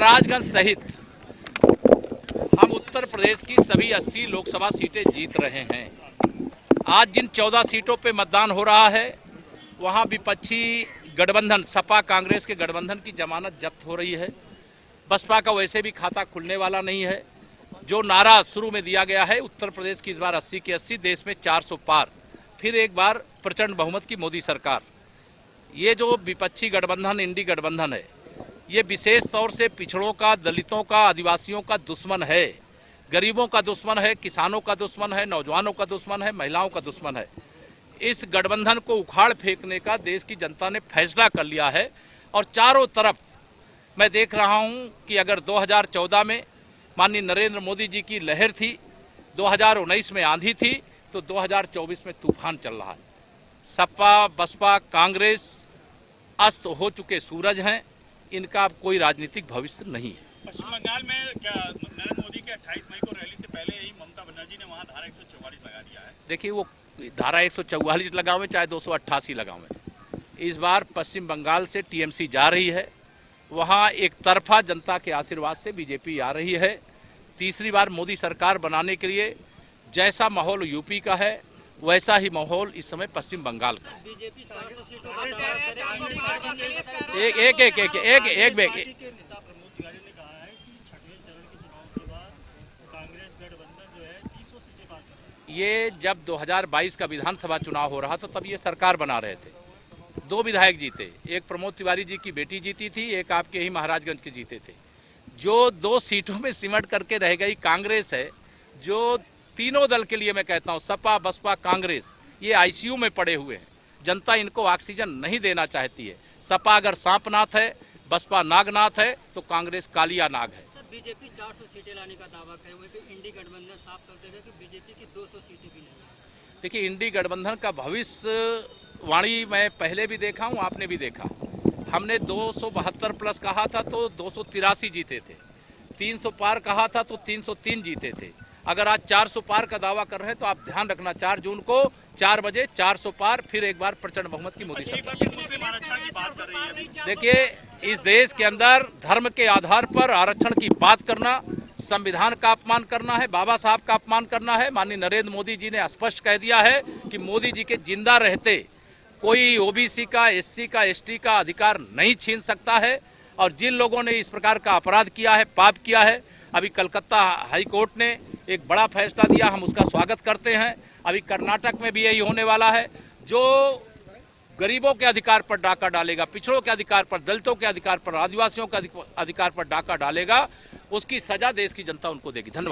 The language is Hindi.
महाराजगंज सहित हम उत्तर प्रदेश की सभी 80 लोकसभा सीटें जीत रहे हैं। आज जिन 14 सीटों पे मतदान हो रहा है वहां विपक्षी गठबंधन सपा कांग्रेस के गठबंधन की जमानत जब्त हो रही है। बसपा का वैसे भी खाता खुलने वाला नहीं है। जो नारा शुरू में दिया गया है उत्तर प्रदेश की इस बार 80 की 80, देश में 400 पार, फिर एक बार प्रचंड बहुमत की मोदी सरकार। ये जो विपक्षी गठबंधन इंडी गठबंधन है ये विशेष तौर से पिछड़ों का, दलितों का, आदिवासियों का दुश्मन है, गरीबों का दुश्मन है, किसानों का दुश्मन है, नौजवानों का दुश्मन है, महिलाओं का दुश्मन है। इस गठबंधन को उखाड़ फेंकने का देश की जनता ने फैसला कर लिया है। और चारों तरफ मैं देख रहा हूं कि अगर 2014 में माननीय नरेंद्र मोदी जी की लहर थी, 2019 में आंधी थी, तो 2024 में तूफान चल रहा है। सपा बसपा कांग्रेस अस्त हो चुके सूरज हैं, इनका अब कोई राजनीतिक भविष्य नहीं है। पश्चिम बंगाल में क्या नरेंद्र मोदी के 28 मई को रैली से पहले ही ममता बनर्जी ने वहां धारा 144 लगा दिया है। देखिए वो धारा 144 लगाओ चाहे 288 लगाओ, इस बार पश्चिम बंगाल से टीएमसी जा रही है, वहां एक तरफा जनता के आशीर्वाद से बीजेपी आ रही है। तीसरी बार मोदी सरकार बनाने के लिए जैसा माहौल यूपी का है वैसा ही माहौल इस समय पश्चिम बंगाल का है। बीजेपी 400 सीटों का दावा करे, एक नेता प्रमोद तिवारी ने कहा है कि छठवें चरण के चुनाव के बाद कांग्रेस गठबंधन जो है 300 सीटें पार कर रही है। ये जब 2022 का विधानसभा चुनाव हो रहा था तब ये सरकार बना रहे थे। 2 विधायक जीते, एक प्रमोद तिवारी जी की बेटी जीती थी, एक आपके ही महाराजगंज के जीते थे। जो 2 सीटों में सिमट करके रह गई कांग्रेस है, जो तीनों दल के लिए मैं कहता हूं सपा बसपा कांग्रेस ये आईसीयू में पड़े हुए हैं। जनता इनको ऑक्सीजन नहीं देना चाहती है। सपा अगर सांपनाथ है, बसपा नागनाथ है, तो कांग्रेस कालिया नाग है। सर बीजेपी 400 सीटें लाने का दावा करे हुए थे, इंडी गठबंधन साफ कर देगा कि बीजेपी की 200 सीटें भी नहीं है। देखिए इंडी गठबंधन का भविष्यवाणी मैं पहले भी देखा हूं, आपने भी देखा। हमने 272 प्लस कहा था तो 283 जीते थे, 300 पार कहा था तो 303 जीते थे। अगर आज 400 पार का दावा कर रहे हैं तो आप ध्यान रखना 4 जून को 4 बजे 400 पार, फिर एक बार प्रचंड बहुमत की मोदी सरकार। देखिए इस देश के अंदर धर्म के आधार पर आरक्षण की बात करना संविधान का अपमान करना है, बाबा साहब का अपमान करना है। माननीय नरेंद्र मोदी जी ने स्पष्ट कह दिया है कि मोदी जी के जिंदा रहते कोई ओबीसी का, एससी का, एसटी का अधिकार नहीं छीन सकता है। और जिन लोगों ने इस प्रकार का अपराध किया है, पाप किया है, अभी कलकत्ता हाई कोर्ट ने एक बड़ा फैसला दिया, हम उसका स्वागत करते हैं। अभी कर्नाटक में भी यही होने वाला है। जो गरीबों के अधिकार पर डाका डालेगा, पिछड़ों के अधिकार पर, दलितों के अधिकार पर, आदिवासियों के अधिकार पर डाका डालेगा, उसकी सजा देश की जनता उनको देगी। धन्यवाद।